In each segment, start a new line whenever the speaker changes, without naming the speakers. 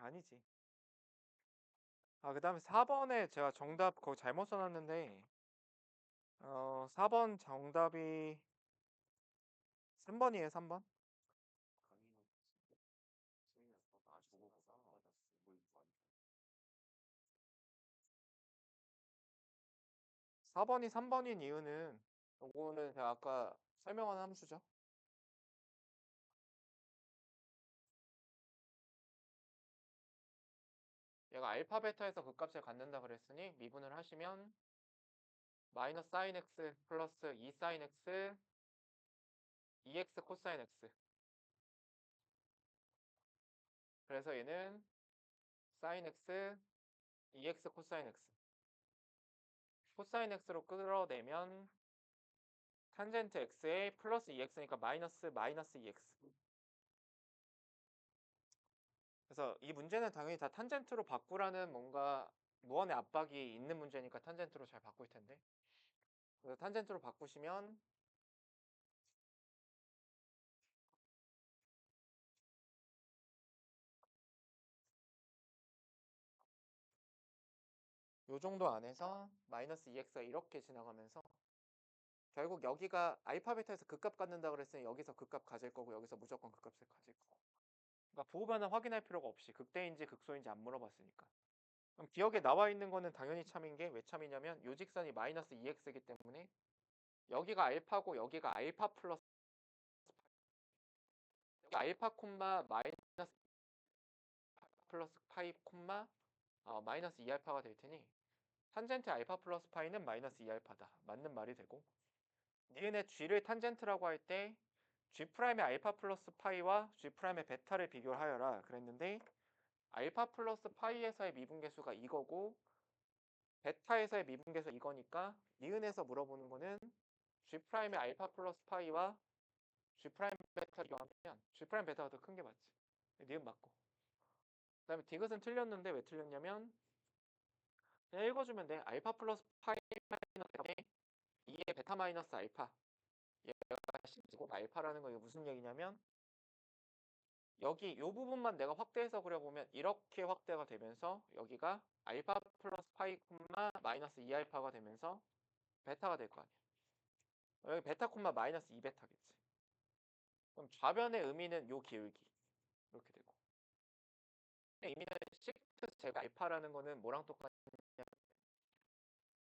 아니지. 아, 그 다음에 4번에 제가 정답 거기 잘못 써놨는데, 4번 정답이 3번이에요, 3번. 4번이 3번인 이유는, 요거는 제가 아까 설명한 함수죠. 얘가 알파 베타에서 그 값을 갖는다 그랬으니 미분을 하시면 마이너스 사인 x 플러스 2 사인 x 2x 코사인 x. 그래서 얘는 사인 x 2x 코사인 x. 코사인 x로 끌어내면 탄젠트 x에 플러스 2x니까 마이너스 2x. 그래서 이 문제는 당연히 다 탄젠트로 바꾸라는 뭔가 무한의 압박이 있는 문제니까 탄젠트로 잘 바꿀 텐데. 그래서 탄젠트로 바꾸시면 요 정도 안에서 마이너스 2x가 이렇게 지나가면서 결국 여기가 알파 베타에서 극값 갖는다 그랬으니 여기서 극값 가질 거고 여기서 무조건 극값을 가질 거고. 그러니까 부호 변화 확인할 필요가 없이 극대인지 극소인지 안 물어봤으니까. 그럼 기억에 나와 있는 거는 당연히 참인 게 왜 참이냐면 요 직선이 마이너스 2x이기 때문에 여기가 알파고 여기가 알파 플러스 알파 콤마 마이너스 플러스 파이 콤마 마이너스 2알파가 될 테니 탄젠트 알파 플러스 파이는 마이너스 2알파다. 맞는 말이 되고 니은의 g를 탄젠트라고 할 때 g 프라임의 알파 플러스 파이와 g 프라임의 베타를 비교를 하여라 그랬는데 알파 플러스 파이에서의 미분계수가 이거고 베타에서의 미분계수 이거니까 니은에서 물어보는 거는 g 프라임의 알파 플러스 파이와 g 프라임 베타 비교하면 g 프라임 베타가 더 큰 게 맞지. 니은 맞고. 그다음에 디귿은 틀렸는데 왜 틀렸냐면 그냥 읽어주면 돼. 알파 플러스 파이 마이너스 2의 베타 마이너스 알파. 얘가 10제곱 알파라는 거 이게 무슨 얘기냐면 여기 요 부분만 내가 확대해서 그려보면 이렇게 확대가 되면서 여기가 알파 플러스 파이 콤마 마이너스 2알파가 되면서 베타가 될 거 아니야. 여기 베타 콤마 마이너스 2베타겠지. 그럼 좌변의 의미는 요 기울기 이렇게 되고 의미는 시프트 제곱 알파라는 거는 뭐랑 똑같냐면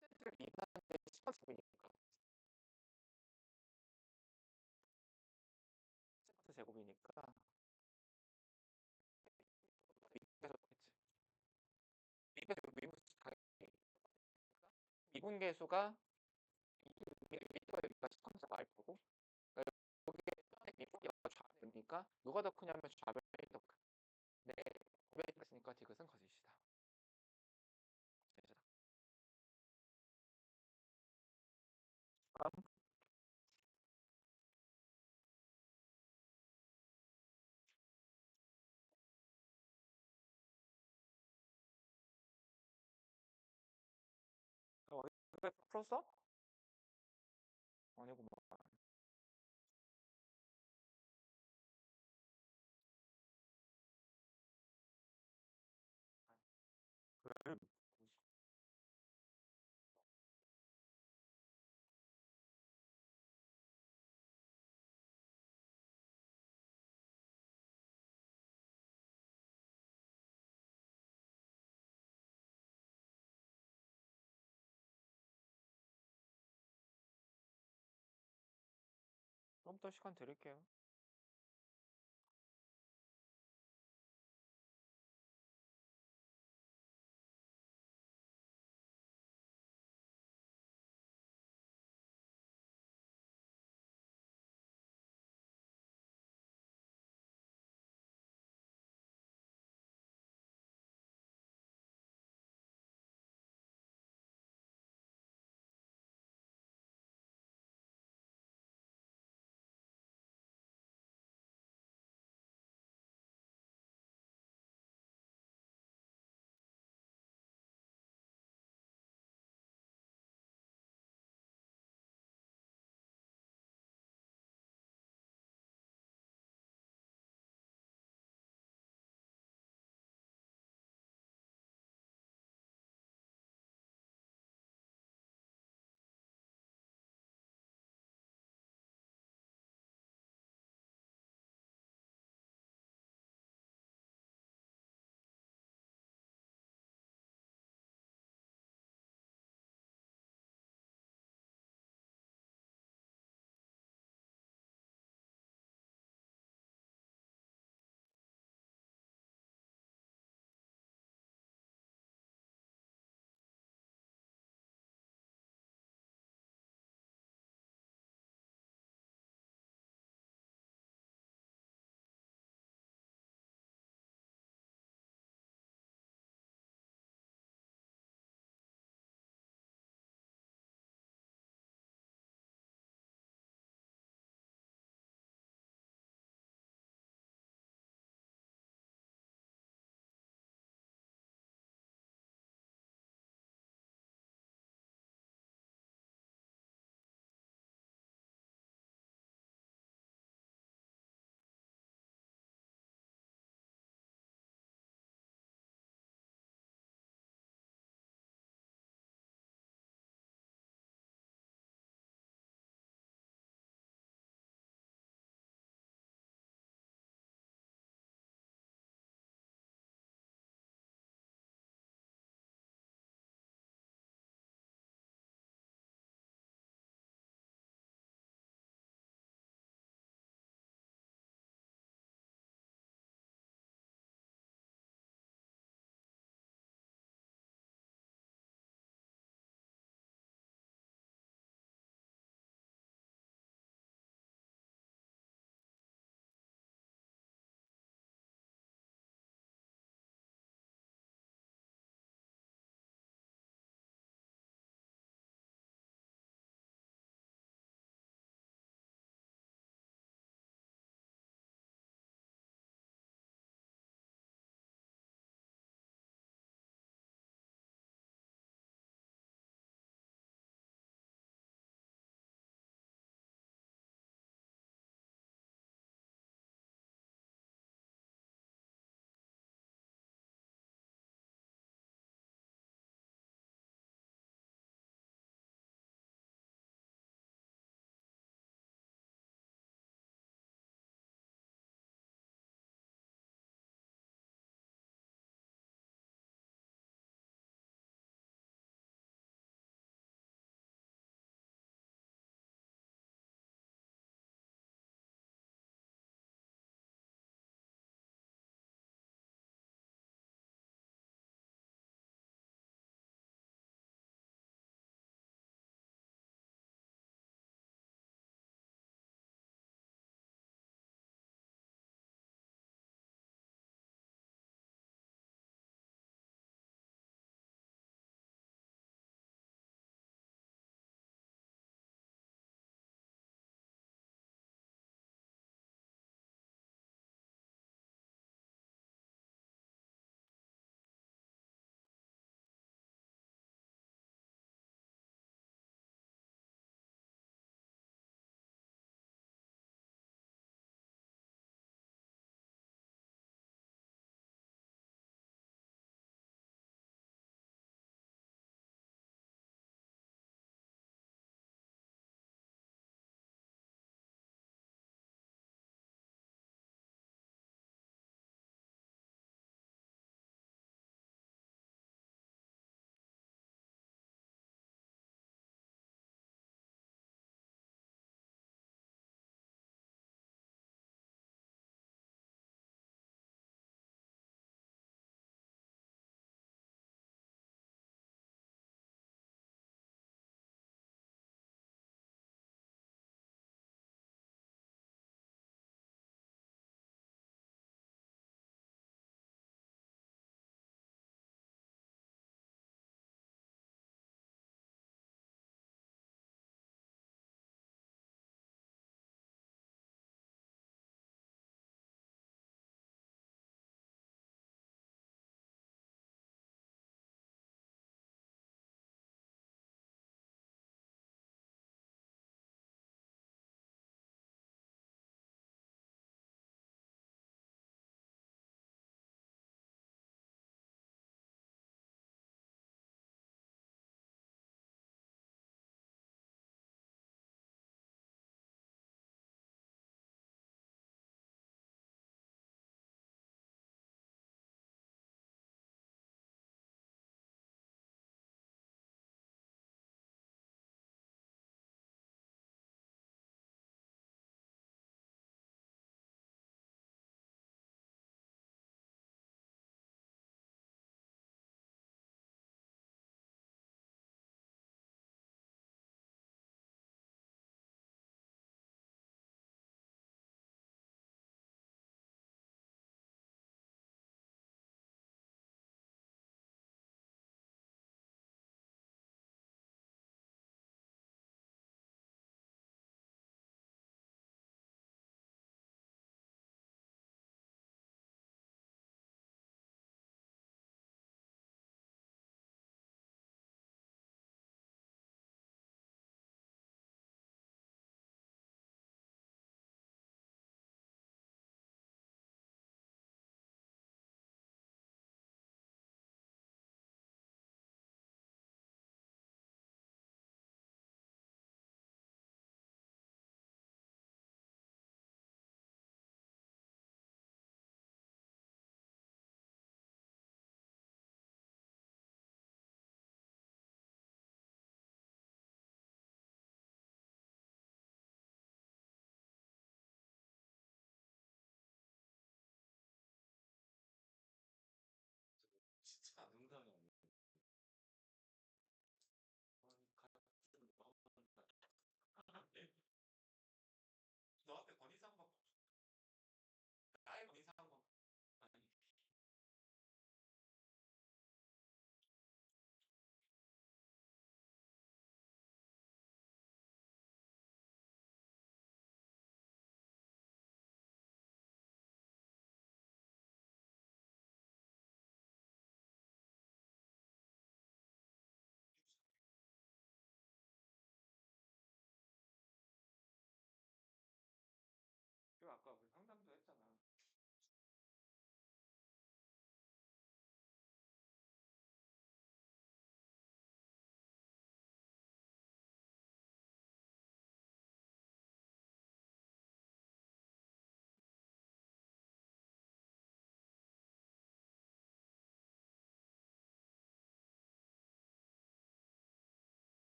시프트를 미분하는데 시간 제곱이니까 시프트 제곱이니까 미분계수 겠지. 미분계수가 미터가 여기가 시컨스 알파고 여기에 미분계가 좌변이니까 누가 더 크냐면 좌변이 더 크. 네, 좌변이 있으니까 디귿은 거짓이다. 다음 왜 풀었어? 아니구만. 그래. 좀 더 시간 드릴게요.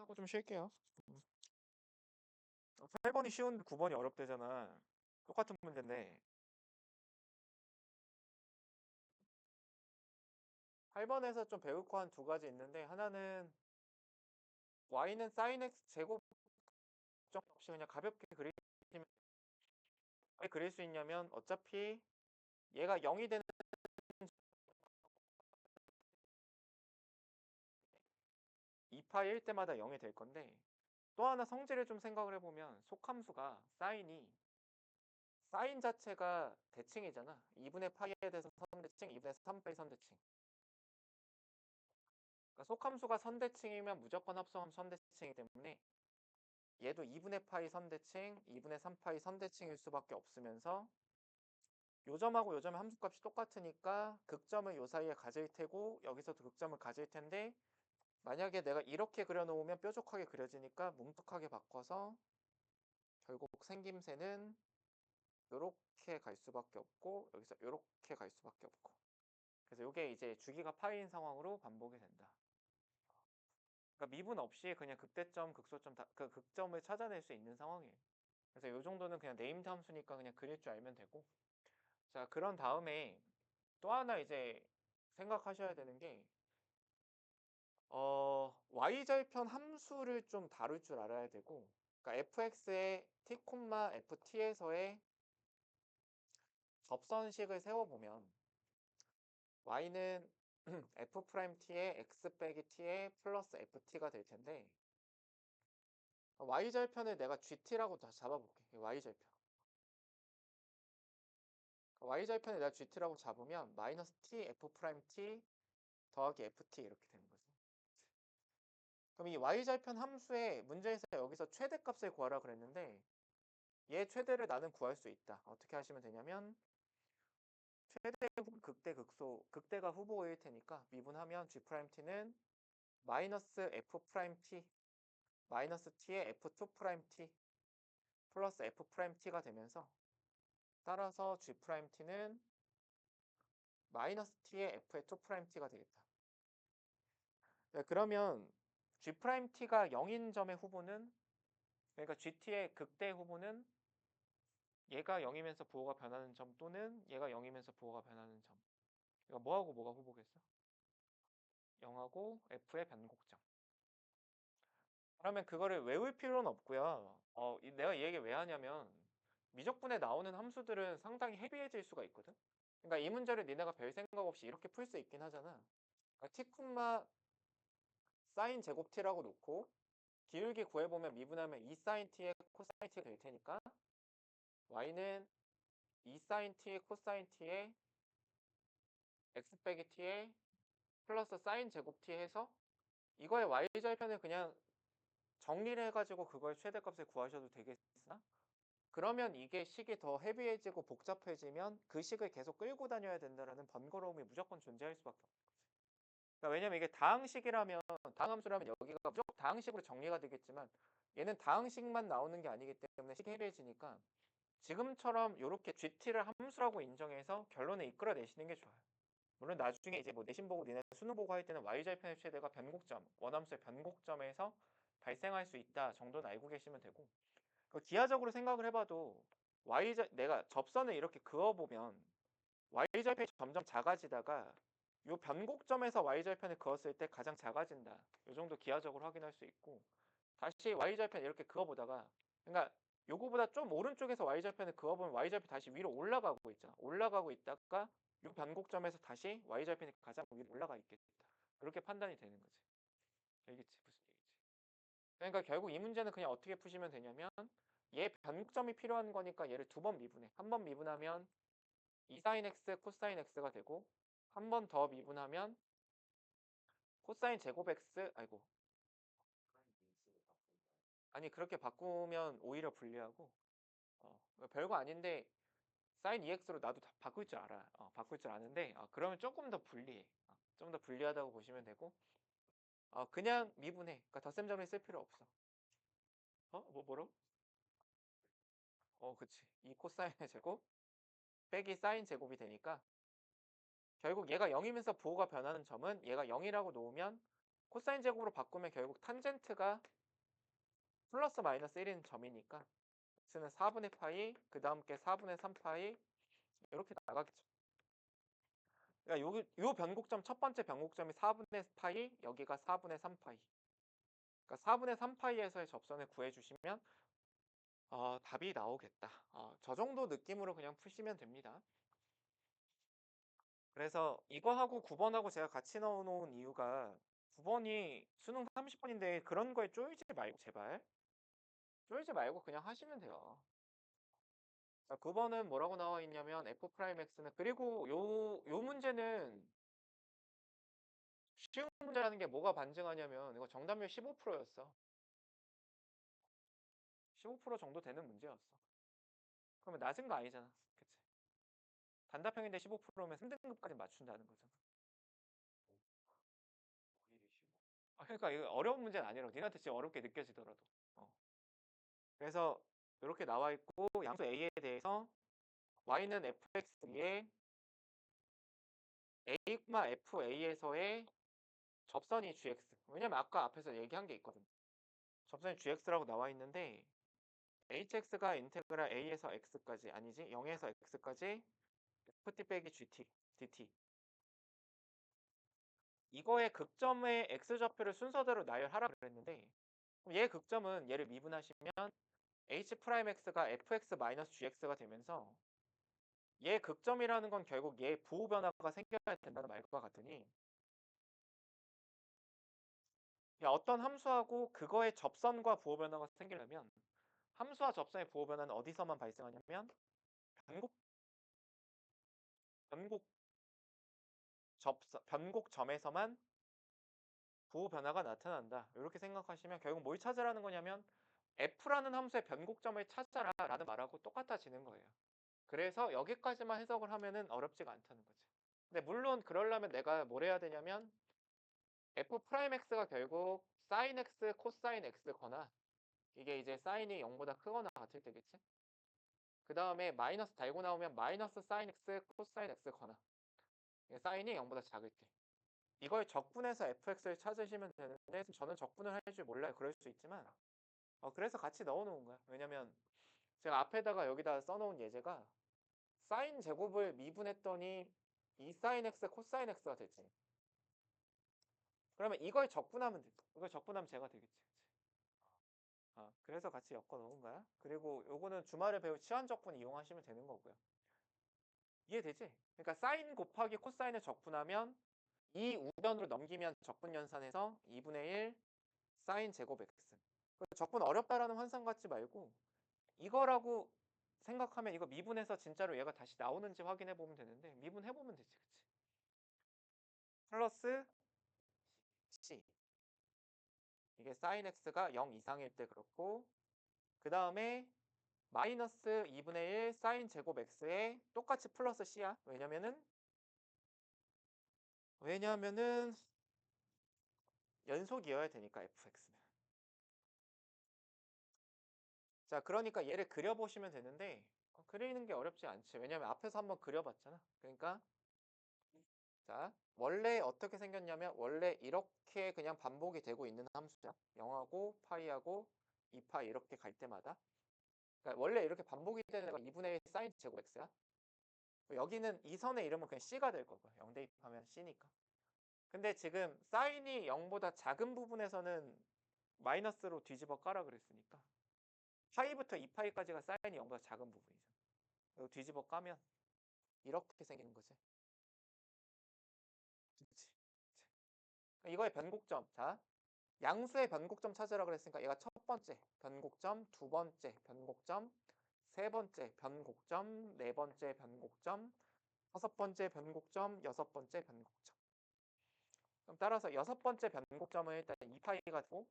하고 좀 쉴게요. 8번이 쉬운데 9번이 어렵대잖아. 똑같은 문제인데 8번에서 좀 배울 거 한 두 가지 있는데 하나는 y는 sin x 제곱 없이 그냥 가볍게 그리면 왜 그릴 수 있냐면 어차피 얘가 0이 되는 2파일 때마다 0이 될 건데 또 하나 성질을 좀 생각을 해보면 속함수가 사인 자체가 대칭이잖아. 2분의 파이에 대해서 선대칭, 2분의 3파이 선대칭. 그러니까 속함수가 선대칭이면 무조건 합성하면 선대칭이기 때문에 얘도 2분의 파이 선대칭, 2분의 3파이 선대칭일 수밖에 없으면서 요 점하고 요 점의 함수값이 똑같으니까 극점을 요 사이에 가질 테고 여기서도 극점을 가질 텐데 만약에 내가 이렇게 그려놓으면 뾰족하게 그려지니까 뭉툭하게 바꿔서 결국 생김새는 요렇게 갈 수밖에 없고 여기서 요렇게 갈 수밖에 없고 그래서 요게 이제 주기가 파이인 상황으로 반복이 된다. 그러니까 미분 없이 그냥 극대점, 극소점 그 극점을 찾아낼 수 있는 상황이에요. 그래서 요 정도는 그냥 네임드 함수니까 그냥 그릴 줄 알면 되고 자 그런 다음에 또 하나 이제 생각하셔야 되는 게 y절편 함수를 좀 다룰 줄 알아야 되고 그러니까 fx의 t, ft에서의 접선식을 세워보면 y는 f't의 x 빼기 t의 플러스 ft가 될 텐데 y절편을 내가 gt라고 다 잡아볼게. y절편. y절편을 내가 gt라고 잡으면 마이너스 t f't 더하기 ft 이렇게 되는 거죠. 그럼 이 y절편 함수의 문제에서 여기서 최대값을 구하라 그랬는데 얘 최대를 나는 구할 수 있다. 어떻게 하시면 되냐면 최대 혹은 극대 극소 극대가 후보일 테니까 미분하면 g't는 마이너스 f't 마이너스 t의 f2't 플러스 f't가 되면서 따라서 g't는 마이너스 t의 f의 2't가 되겠다. 네, 그러면 g't가 0인 점의 후보는 그러니까 gt의 극대 후보는 얘가 0이면서 부호가 변하는 점 또는 얘가 0이면서 부호가 변하는 점. 그러니까 뭐하고 뭐가 후보겠어? 0하고 f의 변곡점. 그러면 그거를 외울 필요는 없고요. 내가 이 얘기 왜 하냐면 미적분에 나오는 함수들은 상당히 헤비해질 수가 있거든. 그러니까 이 문제를 니네가 별 생각 없이 이렇게 풀 수 있긴 하잖아. 그러니까 t, 사인 제곱 t라고 놓고 기울기 구해보면 미분하면 2 사인 t의 코사인 t가 될 테니까 y는 2 사인 t의 코사인 t의 x 빼기 t의 플러스 사인 제곱 t 해서 이거의 y절편을 그냥 정리를 해가지고 그걸 최대값을 구하셔도 되겠으나 그러면 이게 식이 더 헤비해지고 복잡해지면 그 식을 계속 끌고 다녀야 된다는 번거로움이 무조건 존재할 수밖에 없어요. 그러니까 왜냐면 이게 다항식이라면 다항함수라면 여기가 무조건 다항식으로 정리가 되겠지만 얘는 다항식만 나오는 게 아니기 때문에 식이 헤비해지니까 지금처럼 이렇게 GT를 함수라고 인정해서 결론을 이끌어내시는 게 좋아요. 물론 나중에 이제 뭐 내신 보고 니네 수능 보고 할 때는 y절편의 최대가 변곡점, 원함수의 변곡점에서 발생할 수 있다 정도는 알고 계시면 되고 기하적으로 생각을 해봐도 내가 접선을 이렇게 그어보면 y절편이 점점 작아지다가 이 변곡점에서 y절편을 그었을 때 가장 작아진다. 이 정도 기하적으로 확인할 수 있고 다시 y절편 이렇게 그어보다가 그러니까 요거보다 좀 오른쪽에서 y절편을 그어보면 y절편이 다시 위로 올라가고 있잖아. 올라가고 있다가 이 변곡점에서 다시 y절편이 가장 위로 올라가 있겠다. 그렇게 판단이 되는 거지. 알겠지? 무슨 얘기지? 그러니까 결국 이 문제는 그냥 어떻게 푸시면 되냐면 얘 변곡점이 필요한 거니까 얘를 두 번 미분해. 한 번 미분하면 2sin x 코사인 x가 되고 한 번 더 미분하면 코사인 제곱 x 아이고 아니 그렇게 바꾸면 오히려 불리하고 별거 아닌데 sin 2x로 나도 다 바꿀 줄 알아. 바꿀 줄 아는데 그러면 조금 더 불리해. 좀 더 불리하다고 보시면 되고 그냥 미분해. 그러니까 덧셈정리 쓸 필요 없어. 뭐로? 그치. 이 코사인의 제곱 빼기 사인 제곱이 되니까 결국 얘가 0이면서 부호가 변하는 점은 얘가 0이라고 놓으면 코사인 제곱으로 바꾸면 결국 탄젠트가 플러스 마이너스 1인 점이니까 x는 4분의 파이, 그 다음 게 4분의 3파이 이렇게 나가겠죠. 그러니까 요 변곡점 첫 번째 변곡점이 4분의 파이, 여기가 4분의 3파이. 그러니까 4분의 3파이에서의 접선을 구해주시면 답이 나오겠다. 저 정도 느낌으로 그냥 푸시면 됩니다. 그래서 이거하고 9번하고 제가 같이 넣어놓은 이유가 9번이 수능 30번인데 그런 거에 쪼이지 말고 제발 쪼이지 말고 그냥 하시면 돼요. 자, 9번은 뭐라고 나와 있냐면 F'X는 그리고 요 문제는 쉬운 문제라는 게 뭐가 반증하냐면 이거 정답률 15%였어. 15% 정도 되는 문제였어. 그러면 낮은 거 아니잖아. 그치? 단답형인데 15%면 3등급까지 맞춘다는 거잖아. 그러니까 이거 어려운 문제는 아니라고. 니한테 진짜 어렵게 느껴지더라도. 그래서 이렇게 나와 있고 양수 A에 대해서 Y는 fx에 A, FA에서의 접선이 gx. 왜냐면 아까 앞에서 얘기한 게 있거든. 접선이 gx라고 나와 있는데 hx가 인테그랄 a에서 x까지 아니지 0에서 x까지 ft 빼기 gt dt. 이거의 극점의 x좌표를 순서대로 나열하라 그랬는데 그럼 얘 극점은 얘를 미분하시면 h'x가 fx-gx가 되면서 얘 극점이라는 건 결국 얘 부호 변화가 생겨야 된다는 말과 같으니 어떤 함수하고 그거의 접선과 부호 변화가 생기려면 함수와 접선의 부호 변화는 어디서만 발생하냐면 변곡 변곡 접선 변곡점에서만 부호 변화가 나타난다. 이렇게 생각하시면 결국 뭘 찾으라는 거냐면 f라는 함수의 변곡점을 찾아라라는 말하고 똑같아지는 거예요. 그래서 여기까지만 해석을 하면은 어렵지가 않다는 거지. 근데 물론 그러려면 내가 뭘 해야 되냐면 f'x가 결국 sin x, 코사인 x거나 이게 이제 사인이 0보다 크거나 같을 때겠지? 그 다음에 마이너스 달고 나오면 마이너스 sin x, 코사인 x거나 사인이 0보다 작을 때 이걸 적분해서 fx를 찾으시면 되는데 저는 적분을 할 줄 몰라요. 그럴 수 있지만 그래서 같이 넣어놓은 거야. 왜냐면 제가 앞에다가 여기다 써놓은 예제가 사인 제곱을 미분했더니 2 sin x, 코사인 x가 됐지. 그러면 이걸 적분하면 되지. 이걸 적분하면 제가 되겠지. 그래서 같이 엮어 놓은 거야. 그리고 요거는 주말에 배울 치환 적분 이용하시면 되는 거고요. 이해되지? 그러니까 사인 곱하기 코사인을 적분하면 이 우변으로 넘기면 적분 연산해서 2분의 1 사인 제곱 x. 적분 어렵다라는 환상 갖지 말고 이거라고 생각하면 이거 미분해서 진짜로 얘가 다시 나오는지 확인해 보면 되는데 미분해 보면 되지. 그치? 플러스 c. 이게 사인 x가 0 이상일 때 그렇고 그 다음에 마이너스 2분의 1 사인 제곱 x에 똑같이 플러스 c야. 왜냐면은 연속이어야 되니까 fx는. 자, 그러니까 얘를 그려보시면 되는데 그리는 게 어렵지 않지. 왜냐면 앞에서 한번 그려봤잖아. 그러니까 자, 원래 어떻게 생겼냐면 원래 이렇게 그냥 반복이 되고 있는 함수야. 0하고 파이하고 2파이 이렇게 갈 때마다. 그러니까 원래 이렇게 반복이 되는 애가 2분의 1 사인 제곱 x야. 여기는 이 선의 이름은 그냥 c가 될 거고 0 대입하면 c니까. 근데 지금 사인이 0보다 작은 부분에서는 마이너스로 뒤집어 까라 그랬으니까 파이부터 2파이까지가 사인이 0보다 작은 부분이잖아. 이거 뒤집어 까면 이렇게 생기는 거지. 그치? 이거의 변곡점. 자, 양수의 변곡점 찾으라 그랬으니까 얘가 첫 번째 변곡점, 두 번째 변곡점, 세 번째 변곡점, 네 번째 변곡점, 다섯 번째 변곡점, 여섯 번째 변곡점. 그럼 따라서 여섯 번째 변곡점은 일단 2파이가 되고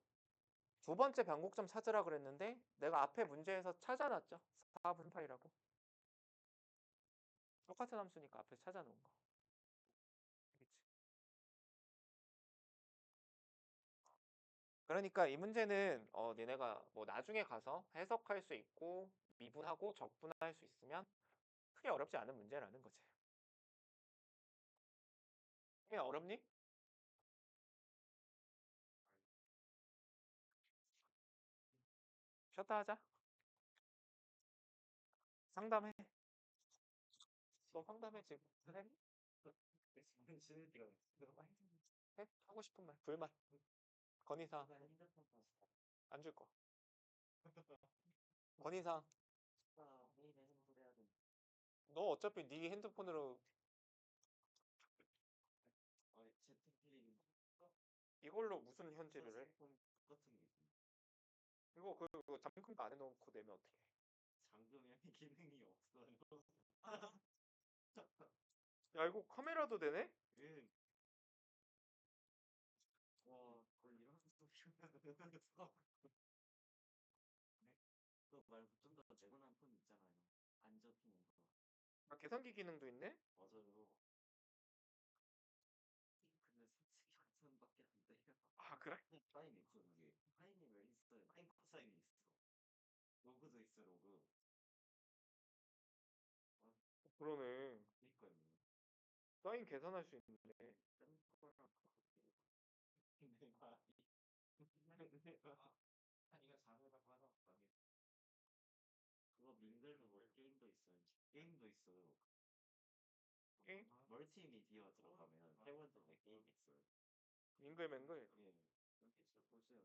두 번째 변곡점 찾으라 그랬는데 내가 앞에 문제에서 찾아놨죠. 4분 파이라고. 똑같은 함수니까 앞에 찾아놓은 거. 알겠지? 그러니까 이 문제는 니네가 뭐 나중에 가서 해석할 수 있고 미분하고 적분할 수 있으면 크게 어렵지 않은 문제라는 거지. 크게 어렵니? 쉬었다 하자. 상담해. 너 상담해 지금. 해? 해? 하고 싶은 말. 불만. 건의사항. 안 줄 거. 건의사항. 너 어차피 네 핸드폰으로 이걸로 무슨 현질을 해? 이거 그거 잠금 안 해놓고 내면 어떡해?
잠금이 기능이 없어요.
야 이거 카메라도 되네?
예. 와, 거의 이런 소리가 그거 말고 좀 더 재건한 폰 있잖아요. 안 접히는 거.
아 계산기 기능도 있네?
맞아요. 근데 솔직히 한선밖에 안 돼요.
아 그래?
사인 있어 그게. 사인이 왜 있어요? 파이프 사인이 있어. 로그도 있어 로그.
그러네.
그니까요.
사인 계산할 수 있네.
샘플랑 이거 장르라고 하나 없다니. 그거 민들도 뭐 게임도 있어요. 게임도 있어요.
게임?
멀티미디어 들어가면 해본적에 게임 있어요.
밍글맹글.
예. 이렇게 저 보세요.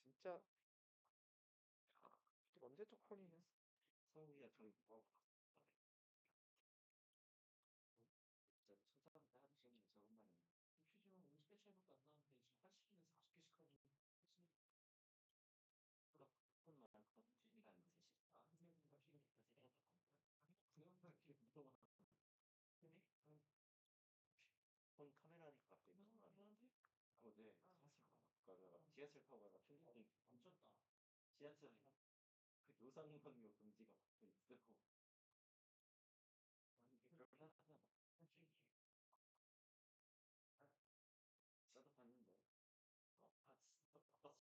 진짜 언제적 폰이냐?
성우야 저희 뭐 진짜 초등학교 때 하는 시간이 저것만 했네. 퓨즈는 50개 차이밖에 안 나는데 지금 80개는 40개씩 하고 했으니 그것만 시간 되시. 아, 선생님과 시간이 다시 해야 돼. 그냥 이렇게 물어봐. 폰 카메라니까 갑자기 한데? 네. 가다가 지하철 타고 가다가 필리핀 멈췄다. 지하철에 그 요상방뇨 금지가 붙어 있고. 아니 이게 그렇게 하잖아. 나도 봤는데. 봤어.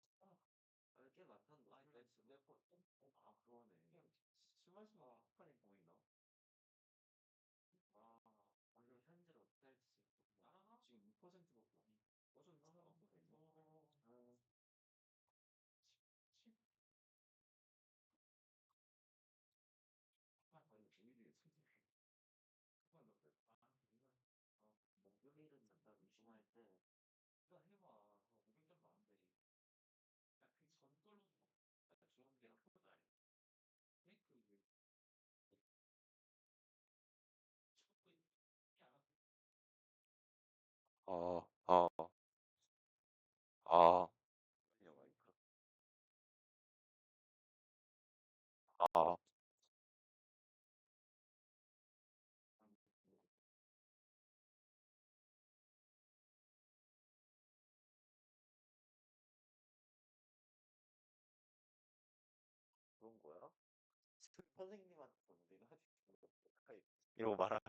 아, 꽤 많던데. 아니, 내 폰. 아, 그거네. 술 마시면 폭탄이 보이나? 와, 오늘 현재로 어떻게 할지 지금 2%밖에 꺼졌나? 아니, 비밀이 있지. 목요일은 약간 의심할 때 일단 해봐. 500점 많은데. 그 전걸로 좋은 게 한번도 아니야. 그 어, 어, 어. 어. 그런 거야? 선생님한테 내가 아직 이러고 말하.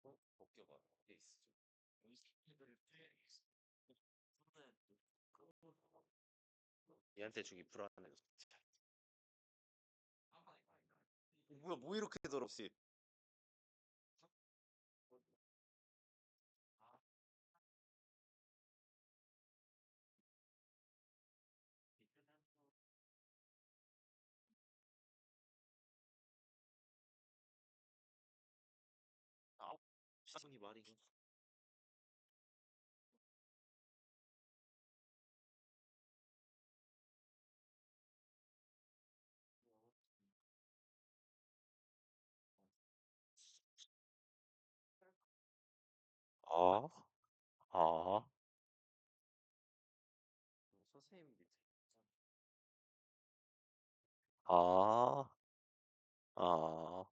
진짜 벗겨봐. 어디 있어? 얘한테 주기 불안해. 뭐야 뭐 이렇게 더럽지? 아, 시선이 말이. 아, 아, 선생님 밑에. 아, 아,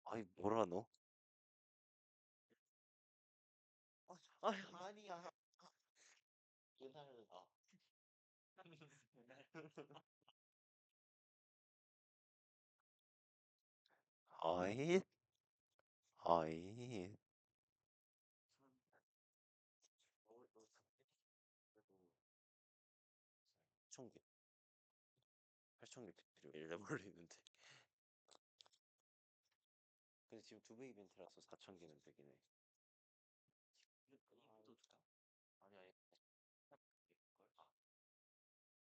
아니 뭐라 너? 아니 아니야.
어이? 어이? 천 개, 8천 개 필요해 버리는데. 근데 지금 두 배 이벤트라서 4천 개는 되긴 해.
또 줄까? 아니 아니.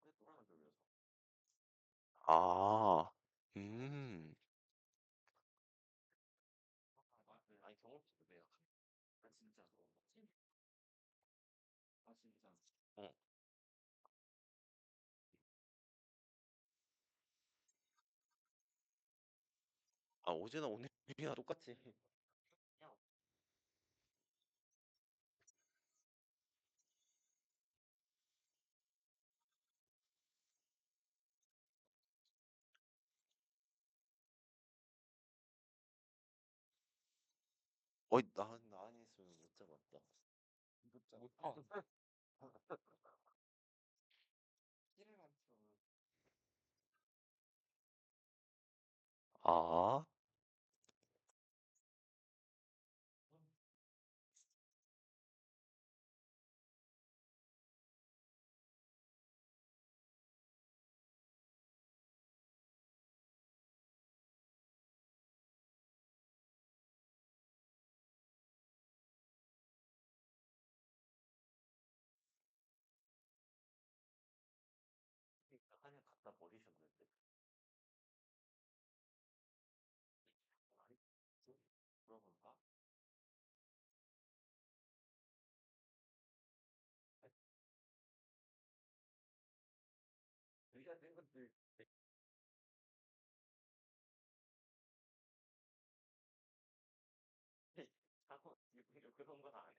근데 또한 돌려서.
아,
아니 경험치도 매각. 아 진짜. 아 진짜.
어. 아, 어제나 오늘이야 똑같지.
야,
어이, 나 아니었으면 못 잡았다.
못하.
찌를 많죠.
아,
그냥 갖다 버리셨는데. 아니, 물어볼까? 우리가 된 것들 하고 그런 건 안 해.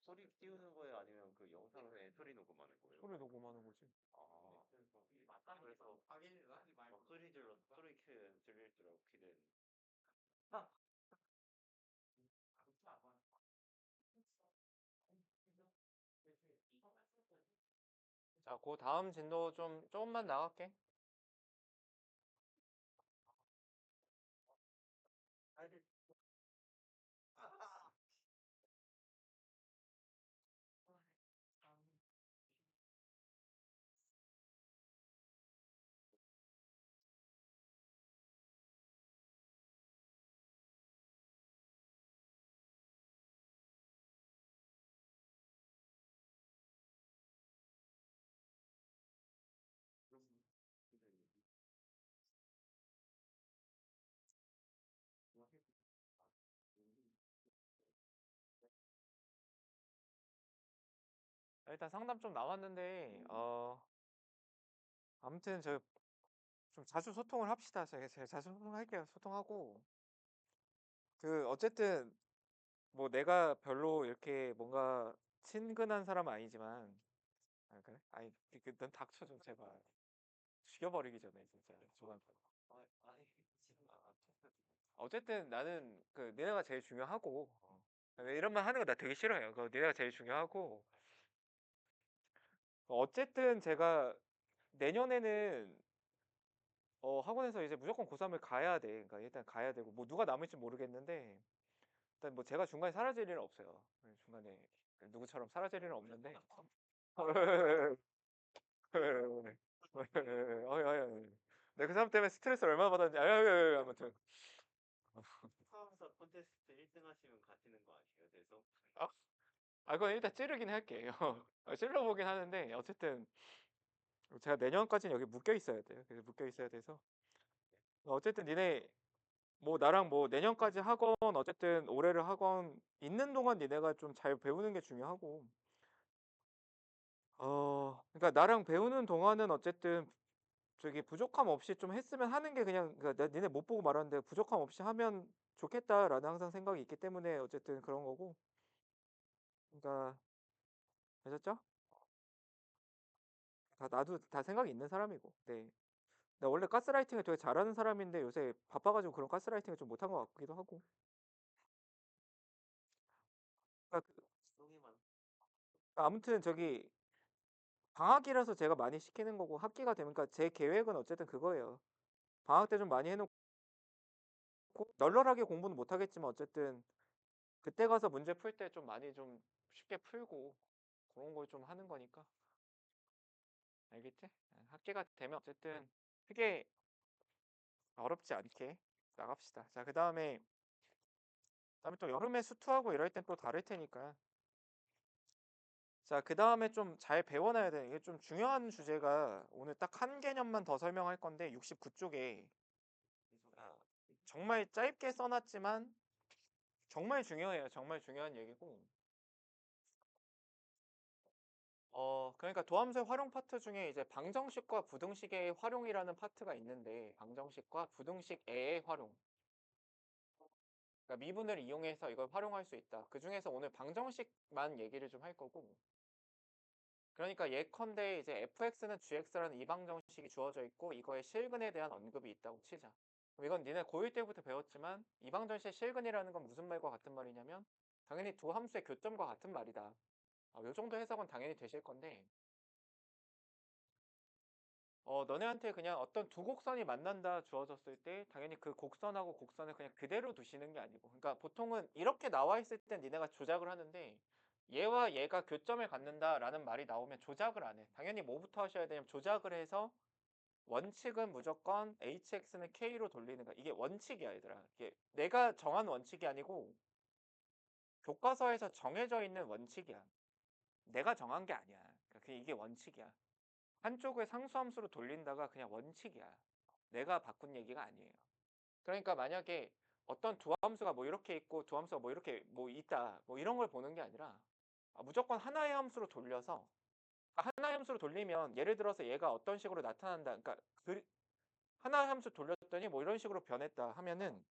소리 띄우는 거예요? 아니면 그 영상에 소리 녹음하는 거예요?
소리 녹음하는 거지.
아, 그래서
확인을 하지 말고
소리 질러 소리 들릴 줄 알고 기대.
자, 그 다음 진도 조금만 나갈게. 일단 상담 좀 나왔는데, 아무튼 저 좀 자주 소통을 합시다. 제가 자주 소통할게요. 소통하고. 어쨌든, 뭐 내가 별로 이렇게 뭔가 친근한 사람은 아니지만, 아, 그래? 아니, 넌 닥쳐 좀 제발. 죽여버리기 전에, 진짜. 조만.
아니 지금
어쨌든 나는 니네가 제일 중요하고, 이런 말 하는 거 나 되게 싫어요. 니네가 제일 중요하고, 어쨌든 제가 내년에는 학원에서 이제 무조건 고3을 가야 돼. 그러니까 일단 가야 되고, 뭐 누가 남을지 모르겠는데, 일단 뭐 제가 중간에 사라질 일은 없어요. 중간에 누구처럼 사라질 일은 없는데. 내가 그 사람 때문에 스트레스 얼마나 받았는지, 아무튼.
수험사 콘테스트 1등 하시면 가시는 거 아니에요? 그래서
그건 일단 찌르긴 할게요. 찔러보긴 하는데, 어쨌든, 제가 내년까지는 여기 묶여 있어야 돼요. 그래서 묶여 있어야 돼서. 어쨌든 니네, 뭐 나랑 뭐 내년까지 하건, 어쨌든 올해를 하건, 있는 동안 니네가 좀 잘 배우는 게 중요하고, 그러니까 나랑 배우는 동안은 어쨌든 저기 부족함 없이 좀 했으면 하는 게 그냥, 그러니까 니네 못 보고 말하는데 부족함 없이 하면 좋겠다라는 항상 생각이 있기 때문에 어쨌든 그런 거고. 그러니까, 아셨죠? 나도 다 생각이 있는 사람이고. 네. 나 원래 가스라이팅을 되게 잘하는 사람인데 요새 바빠가지고 그런 가스라이팅을 좀 못한 것 같기도 하고. 그러니까
송이만
아무튼 저기 방학이라서 제가 많이 시키는 거고 학기가 되면, 그러니까 제 계획은 어쨌든 그거예요. 방학 때 좀 많이 해놓고 널널하게 공부는 못 하겠지만 어쨌든 그때 가서 문제 풀 때 좀 많이 좀 쉽게 풀고 그런 걸 좀 하는 거니까. 알겠지? 학기가 되면 어쨌든 크게 어렵지 않게 나갑시다. 자, 그다음에 또 여름에 수투하고 이럴 땐 또 다를 테니까. 자, 그다음에 좀 잘 배워놔야 되는 게 좀 중요한 주제가, 오늘 딱 한 개념만 더 설명할 건데 69쪽에 정말 짧게 써놨지만 정말 중요해요. 정말 중요한 얘기고. 그러니까 도함수의 활용 파트 중에 이제 방정식과 부등식의 활용이라는 파트가 있는데, 방정식과 부등식의 활용. 그러니까 미분을 이용해서 이걸 활용할 수 있다. 그 중에서 오늘 방정식만 얘기를 좀 할 거고. 그러니까 예컨대 이제 fx는 gx라는 이방정식이 주어져 있고 이거의 실근에 대한 언급이 있다고 치자. 그럼 이건 니네 고1 때부터 배웠지만 이방정식의 실근이라는 건 무슨 말과 같은 말이냐면 당연히 두 함수의 교점과 같은 말이다. 요 정도 해석은 당연히 되실 건데, 너네한테 그냥 어떤 두 곡선이 만난다 주어졌을 때 당연히 그 곡선하고 곡선을 그냥 그대로 두시는 게 아니고, 그러니까 보통은 이렇게 나와 있을 땐 니네가 조작을 하는데, 얘와 얘가 교점을 갖는다라는 말이 나오면 조작을 안 해. 당연히 뭐부터 하셔야 되냐면 조작을 해서 원칙은 무조건 hx는 k로 돌리는 거야. 이게 원칙이야, 얘들아. 이게 내가 정한 원칙이 아니고 교과서에서 정해져 있는 원칙이야. 내가 정한 게 아니야. 그러니까 이게 원칙이야. 한쪽을 상수함수로 돌린다가 그냥 원칙이야. 내가 바꾼 얘기가 아니에요. 그러니까 만약에 어떤 두 함수가 뭐 이렇게 있고 두 함수가 뭐 이렇게 뭐 있다, 뭐 이런 걸 보는 게 아니라 무조건 하나의 함수로 돌려서, 하나의 함수로 돌리면 예를 들어서 얘가 어떤 식으로 나타난다. 그러니까 하나의 함수 돌렸더니 뭐 이런 식으로 변했다 하면은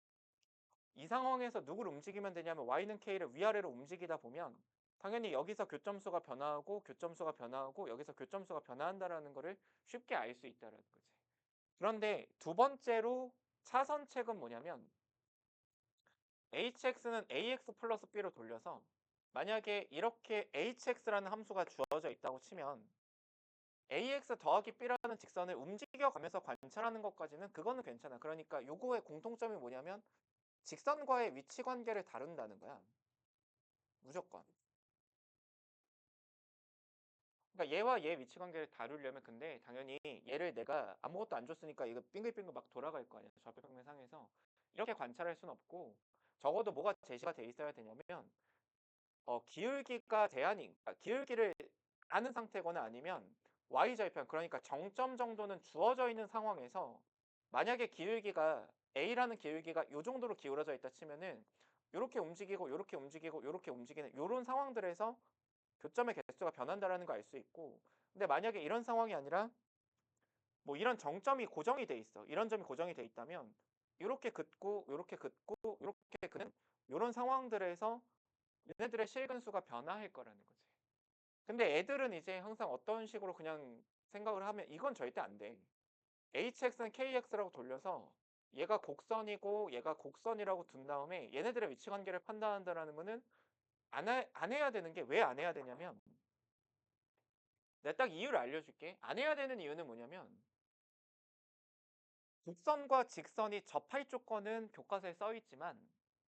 이 상황에서 누구를 움직이면 되냐면 y는 k를 위아래로 움직이다 보면 당연히 여기서 교점수가 변화하고 교점수가 변화하고 여기서 교점수가 변화한다라는 거를 쉽게 알 수 있다라는 거지. 그런데 두 번째로 차선책은 뭐냐면 hx는 ax 플러스 b로 돌려서 만약에 이렇게 hx라는 함수가 주어져 있다고 치면 ax 더하기 b라는 직선을 움직여가면서 관찰하는 것까지는 그거는 괜찮아. 그러니까 요거의 공통점이 뭐냐면 직선과의 위치 관계를 다룬다는 거야. 무조건. 그러니까 얘와 얘 위치 관계를 다루려면 근데 당연히 얘를 내가 아무것도 안 줬으니까 이거 빙글빙글 막 돌아갈 거 아니야. 좌표평면상에서. 이렇게 관찰할 수는 없고 적어도 뭐가 제시가 돼 있어야 되냐면 기울기가 제한이 기울기를 아는 상태거나 아니면 y절편 그러니까 정점 정도는 주어져 있는 상황에서 만약에 기울기가 a라는 기울기가 요 정도로 기울어져 있다 치면은 요렇게 움직이고 요렇게 움직이고 요렇게 움직이는 요런 상황들에서 교점의 개수가 변한다라는 걸 알 수 있고 근데 만약에 이런 상황이 아니라 뭐 이런 정점이 고정이 돼 있어. 이런 점이 고정이 돼 있다면 요렇게 긋고 요렇게 긋고 요렇게 긋는 요런 상황들에서 얘네들의 실근수가 변화할 거라는 거지. 근데 애들은 이제 항상 어떤 식으로 그냥 생각을 하면 이건 절대 안 돼. hx는 kx라고 돌려서 얘가 곡선이고 얘가 곡선이라고 둔 다음에 얘네들의 위치 관계를 판단한다라는 거는 안 해야 되는 게 왜 안 해야 되냐면 내가 딱 이유를 알려줄게. 안 해야 되는 이유는 뭐냐면 곡선과 직선이 접할 조건은 교과서에 써 있지만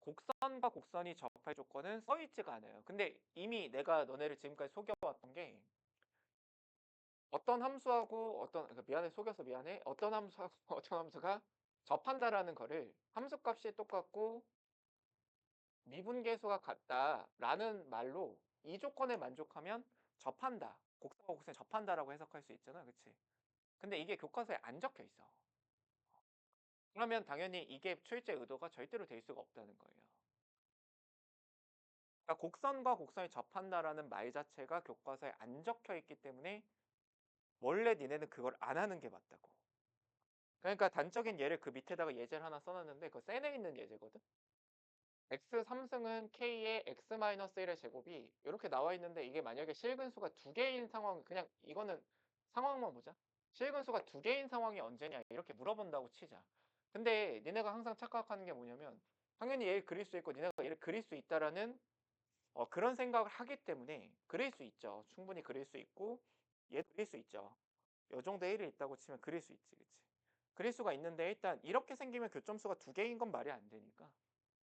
곡선과 곡선이 접할 조건은 써 있지가 않아요. 근데 이미 내가 너네를 지금까지 속여왔던 게 어떤 함수하고 미안해 속여서 미안해 어떤 함수하고 어떤 함수가 접한다라는 거를 함수값이 똑같고 미분계수가 같다라는 말로 이 조건에 만족하면 접한다. 곡선과 곡선이 접한다라고 해석할 수 있잖아. 그치? 근데 이게 교과서에 안 적혀 있어. 그러면 당연히 이게 출제 의도가 절대로 될 수가 없다는 거예요. 그러니까 곡선과 곡선이 접한다라는 말 자체가 교과서에 안 적혀 있기 때문에 원래 니네는 그걸 안 하는 게 맞다고. 그러니까 단적인 예를 그 밑에다가 예제를 하나 써놨는데 그거 센에 있는 예제거든. x 3승은 k의 x-1의 제곱이 이렇게 나와 있는데 이게 만약에 실근수가 두 개인 상황 그냥 이거는 상황만 보자. 실근수가 두 개인 상황이 언제냐 이렇게 물어본다고 치자. 근데 니네가 항상 착각하는 게 뭐냐면 당연히 얘를 그릴 수 있고 니네가 얘를 그릴 수 있다라는 그런 생각을 하기 때문에 그릴 수 있죠. 충분히 그릴 수 있고 얘 그릴 수 있죠. 요 정도의 일이 있다고 치면 그릴 수 있지. 그치? 그릴 수가 있는데 일단 이렇게 생기면 교점수가 두 개인 건 말이 안 되니까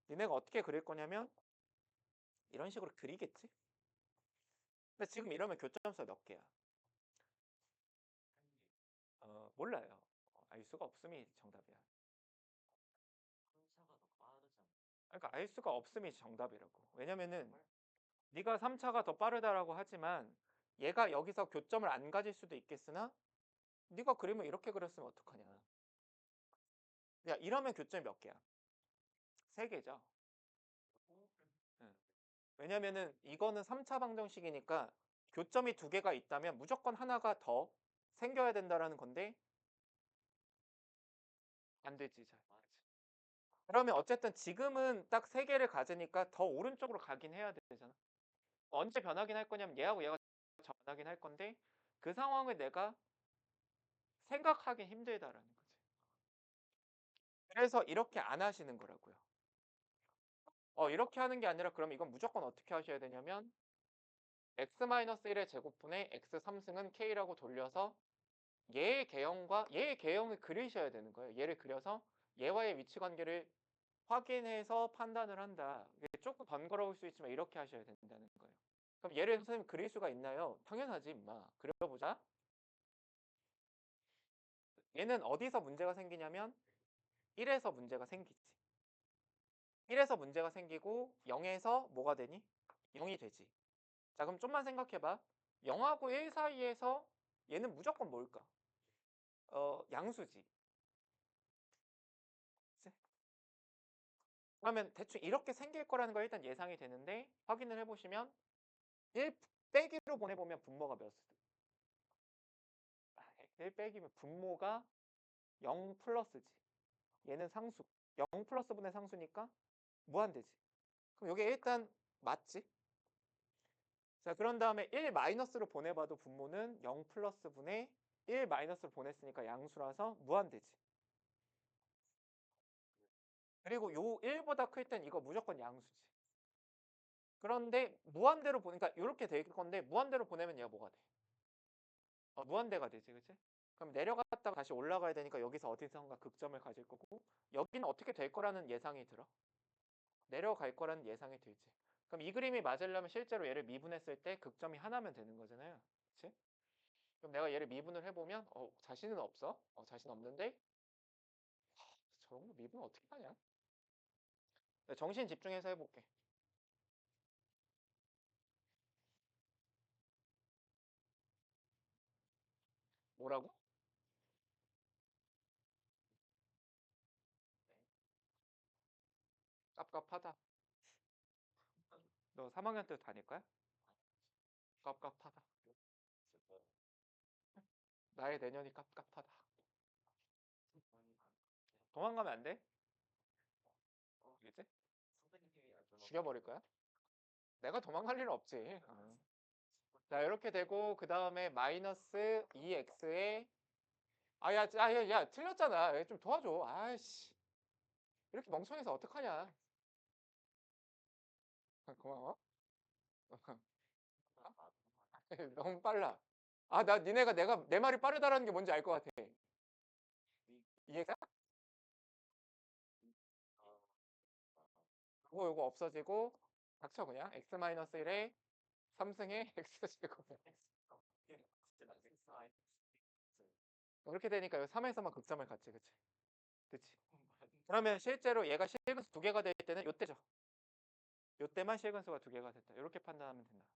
니네가 어떻게 그릴 거냐면 이런 식으로 그리겠지? 근데 지금 이러면 교점수가 몇 개야? 몰라요. 알 수가 없음이 정답이야.
한차가 더 빠르잖아.
그러니까 알 수가 없음이 정답이라고. 왜냐면은 네가 3차가 더 빠르다라고 하지만 얘가 여기서 교점을 안 가질 수도 있겠으나 네가 그림을 이렇게 그렸으면 어떡하냐. 야 이러면 교점이 몇 개야? 3개죠. 응. 왜냐면은 이거는 3차 방정식이니까 교점이 2개가 있다면 무조건 하나가 더 생겨야 된다라는 건데 안 되지 잘. 그러면 어쨌든 지금은 딱 3개를 가지니까 더 오른쪽으로 가긴 해야 되잖아. 언제 변하긴 할 거냐면 얘하고 얘가 변하긴 할 건데 그 상황을 내가 생각하기 힘들다라는 거지. 그래서 이렇게 안 하시는 거라고요. 이렇게 하는 게 아니라 그럼 이건 무조건 어떻게 하셔야 되냐면 x-1의 제곱분의 x 3승은 k라고 돌려서 얘의 개형을 그리셔야 되는 거예요. 얘를 그려서 얘와의 위치 관계를 확인해서 판단을 한다. 이게 조금 번거로울 수 있지만 이렇게 하셔야 된다는 거예요. 그럼 얘를 선생님 그릴 수가 있나요? 당연하지 임마. 그려보자. 얘는 어디서 문제가 생기냐면 1에서 문제가 생기지. 1에서 문제가 생기고 0에서 뭐가 되니? 0이 되지. 자 그럼 좀만 생각해봐. 0하고 1 사이에서 얘는 무조건 뭘까? 양수지. 그치? 그러면 대충 이렇게 생길 거라는 걸 일단 예상이 되는데 확인을 해보시면 1 빼기로 보내보면 분모가 몇? 1 빼기면 분모가 0 플러스지. 얘는 상수. 0 플러스 분의 상수니까 무한대지. 그럼 이게 일단 맞지? 자, 그런 다음에 1 마이너스로 보내봐도 분모는 0 플러스 분의 1 마이너스로 보냈으니까 양수라서 무한대지. 그리고 요 1보다 클 땐 이거 무조건 양수지. 그런데 무한대로 보니까 이렇게 될 건데 무한대로 보내면 얘가 뭐가 돼? 무한대가 되지, 그치? 그럼 내려갔다가 다시 올라가야 되니까 여기서 어디선가 극점을 가질 거고 여기는 어떻게 될 거라는 예상이 들어? 내려갈 거라는 예상이 들지. 그럼 이 그림이 맞으려면 실제로 얘를 미분했을 때 극점이 하나면 되는 거잖아요. 그치? 그럼 내가 얘를 미분을 해보면 자신은 없어? 자신 없는데 저런 거 미분 어떻게 하냐? 정신 집중해서 해볼게. 뭐라고? 깝깝하다. 너 3학년 때도 다닐 거야? 깝깝하다. 나의 내년이 깝깝하다. 도망가면 안 돼? 알겠지? 죽여버릴 거야? 내가 도망갈 일은 없지. 자, 이렇게 되고 그 다음에 마이너스 2x에 야, 틀렸잖아. 좀 도와줘. 아이씨. 이렇게 멍청해서 어떡하냐. 고마워. 너무 빨라. 니네가 내 말이 빠르다라는 게 뭔지 알 것 같아. 이해가? 요거 없어지고 닥쳐 그냥 x-1에 3승에 x제곱. 이렇게 되니까 요 3에서만 극점을 갖지, 그치? 그치? 그러면 실제로 얘가 실근수 2개가 될 때는 요때죠. 요때만 실근수가 2개가 됐다. 이렇게 판단하면 된다.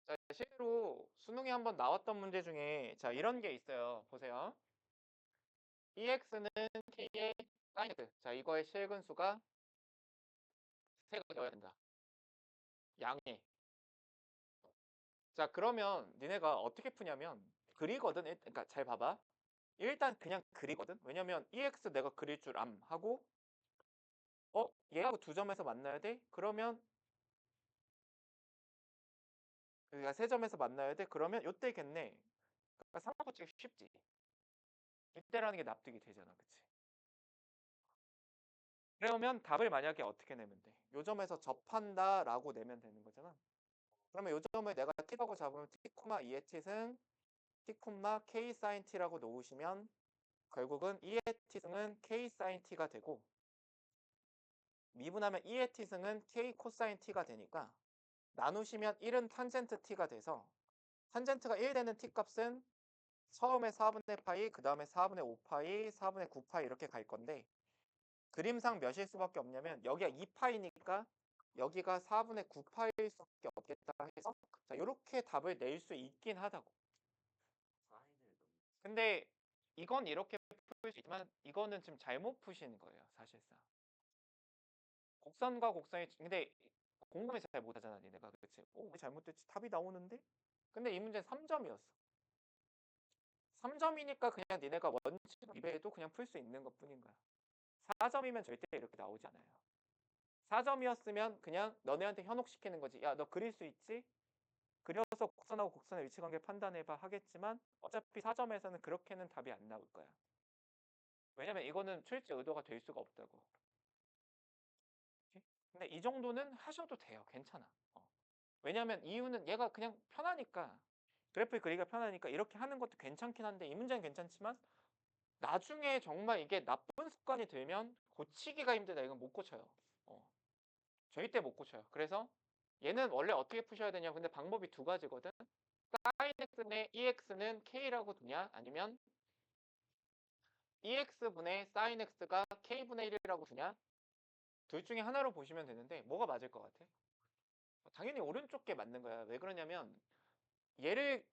자, 실제로 수능에 한번 나왔던 문제 중에 자, 이런 게 있어요. 보세요. EX는 K의 사이드. 자, 이거의 실근수가 3가 되어야 된다. 양에. 자, 그러면 니네가 어떻게 푸냐면 그리거든. 그러니까 잘 봐봐. 일단 그냥 그리거든. 왜냐면 EX 내가 그릴 줄 암 하고 얘하고 2점에서 만나야 돼? 그러면 그러니까 3점에서 만나야 돼? 그러면 요때겠네. 그러니까 3하고 찍기 쉽지. 이때라는 게 납득이 되잖아. 그치? 그러면 답을 만약에 어떻게 내면 돼? 요 점에서 접한다 라고 내면 되는 거잖아. 그러면 요 점을 내가 t라고 잡으면 t, 2의 t승 t, k sin t라고 놓으시면 결국은 2의 t승은 k sin t가 되고 미분하면 2의 t승은 k 코사인 t가 되니까 나누시면 1은 탄젠트 t가 돼서 탄젠트가 1 되는 t 값은 처음에 4분의 파이, 그 다음에 4분의 5파이, 4분의 9파이 이렇게 갈 건데 그림상 몇일 수밖에 없냐면 여기가 2파이니까 여기가 4분의 9파일 수밖에 없겠다 해서 자, 이렇게 답을 낼 수 있긴 하다고. 근데 이건 이렇게 풀 수 있지만 이거는 지금 잘못 푸시는 거예요. 사실상. 곡선과 곡선이 근데 공부를 잘 못하잖아 니네가. 그치? 왜 잘못됐지? 답이 나오는데? 근데 이 문제는 3점이었어. 3점이니까 그냥 니네가 원칙 이외에도 그냥 풀 수 있는 것 뿐인 거야. 4점이면 절대 이렇게 나오지 않아요. 4점이었으면 그냥 너네한테 현혹시키는 거지. 야, 너 그릴 수 있지? 그려서 곡선하고 곡선의 위치관계 판단해봐 하겠지만 어차피 4점에서는 그렇게는 답이 안 나올 거야. 왜냐면 이거는 출제 의도가 될 수가 없다고. 근데 이 정도는 하셔도 돼요. 괜찮아. 왜냐면 이유는 얘가 그냥 편하니까 그래프 그리기가 편하니까 이렇게 하는 것도 괜찮긴 한데 이 문제는 괜찮지만 나중에 정말 이게 나쁜 습관이 들면 고치기가 힘들다. 이건 못 고쳐요. 절대 못 고쳐요. 그래서 얘는 원래 어떻게 푸셔야 되냐. 근데 방법이 2가지거든. sin x분의 ex는 k라고 두냐 아니면 ex분의 sin x가 k분의 1이라고 두냐 둘 중에 하나로 보시면 되는데 뭐가 맞을 것 같아? 당연히 오른쪽 게 맞는 거야. 왜 그러냐면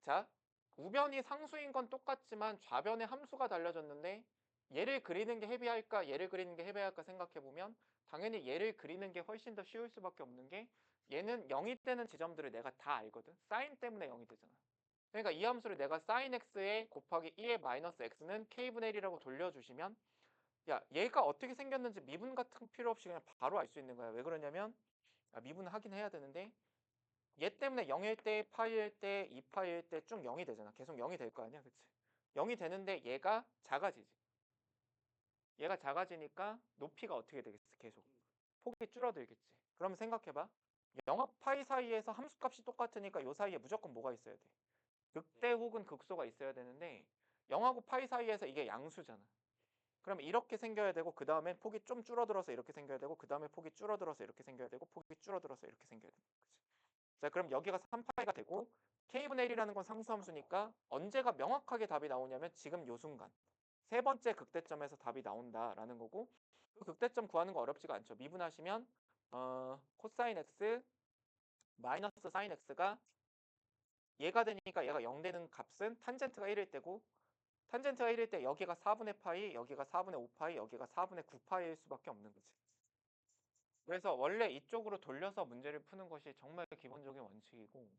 자 우변이 상수인 건 똑같지만 좌변에 함수가 달려졌는데 얘를 그리는 게 헤비할까 얘를 그리는 게 헤비할까 생각해보면 당연히 얘를 그리는 게 훨씬 더 쉬울 수밖에 없는 게 얘는 0이 되는 지점들을 내가 다 알거든. 사인 때문에 0이 되잖아. 그러니까 이 함수를 내가 sin x에 곱하기 2의 마이너스 x는 k분의 1이라고 돌려주시면 야, 얘가 어떻게 생겼는지 미분 같은 거 필요 없이 그냥 바로 알 수 있는 거야. 왜 그러냐면 미분을 하긴 해야 되는데 얘 때문에 0일 때, 파일 때, 2파일 때 쭉 0이 되잖아. 계속 0이 될 거 아니야. 그치? 0이 되는데 얘가 작아지지. 얘가 작아지니까 높이가 어떻게 되겠어? 계속. 폭이 줄어들겠지. 그러면 생각해봐. 0하고 파이 사이에서 함수값이 똑같으니까 요 사이에 무조건 뭐가 있어야 돼? 극대 혹은 극소가 있어야 되는데 0하고 파이 사이에서 이게 양수잖아. 그러면 이렇게 생겨야 되고 그 다음에 폭이 좀 줄어들어서 이렇게 생겨야 되고 그 다음에 폭이 줄어들어서 이렇게 생겨야 되고 폭이 줄어들어서 이렇게 생겨야 되는 거지. 자, 그럼 여기가 3파이가 되고 k분의 1이라는 건 상수함수니까 언제가 명확하게 답이 나오냐면 지금 요 순간 세 번째 극대점에서 답이 나온다라는 거고 그 극대점 구하는 거 어렵지가 않죠. 미분하시면 코사인 x 마이너스 사인 x가 얘가 되니까 얘가 0 되는 값은 탄젠트가 1일 때고 탄젠트가 1일 때 여기가 4분의 파이, 여기가 4분의 5파이, 여기가 4분의 9파이일 수밖에 없는 거지. 그래서 원래 이쪽으로 돌려서 문제를 푸는 것이 정말 기본적인 원칙이고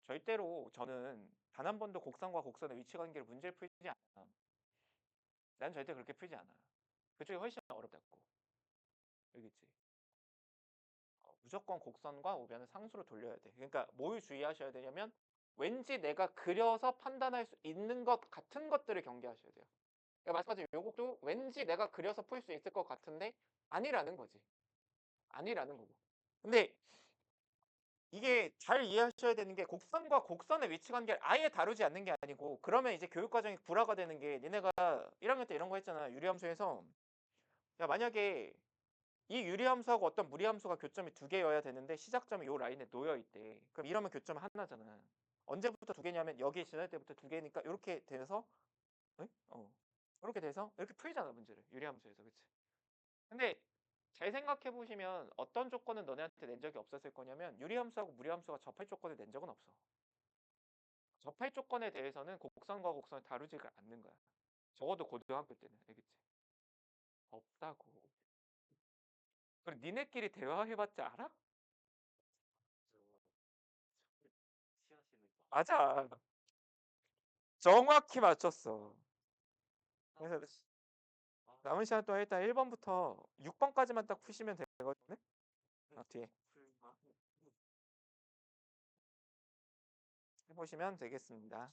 절대로 저는 단 한 번도 곡선과 곡선의 위치 관계를 문제를 풀지 않아. 난 절대 그렇게 풀지 않아. 그쪽이 훨씬 어렵다고. 알겠지? 무조건 곡선과 우변을 상수로 돌려야 돼. 그러니까 뭘 주의하셔야 되냐면 왠지 내가 그려서 판단할 수 있는 것 같은 것들을 경계하셔야 돼요. 그러니까 마찬가지로 요것도 왠지 내가 그려서 풀 수 있을 것 같은데 아니라는 거지. 아니라는 거고. 근데 이게 잘 이해하셔야 되는 게 곡선과 곡선의 위치 관계를 아예 다루지 않는 게 아니고 그러면 이제 교육 과정이 불화가 되는 게 니네가 1학년 때 이런 거 했잖아. 유리함수에서 야 만약에 이 유리함수하고 어떤 무리함수가 교점이 두 개여야 되는데 시작점이 요 라인에 놓여 있대. 그럼 이러면 교점 하나잖아. 언제부터 두 개냐면 여기 지날 때부터 두 개니까 이렇게 돼서 응? 이렇게 돼서 이렇게 풀잖아 문제를 유리함수에서 그치? 근데 잘 생각해 보시면 어떤 조건은 너네한테 낸 적이 없었을 거냐면 유리함수하고 무리함수가 접할 조건을 낸 적은 없어. 접할 조건에 대해서는 곡선과 곡선을 다루지가 않는 거야. 적어도 고등학교 때는 알겠지? 없다고. 그럼 니네끼리 대화해봤자 알아?
취하시는 거.
맞아. 정확히 맞췄어. 그래서 남은 시간 동안 일단 1번부터 6번까지만 딱 푸시면 되거든요. 뒤에 해보시면 되겠습니다.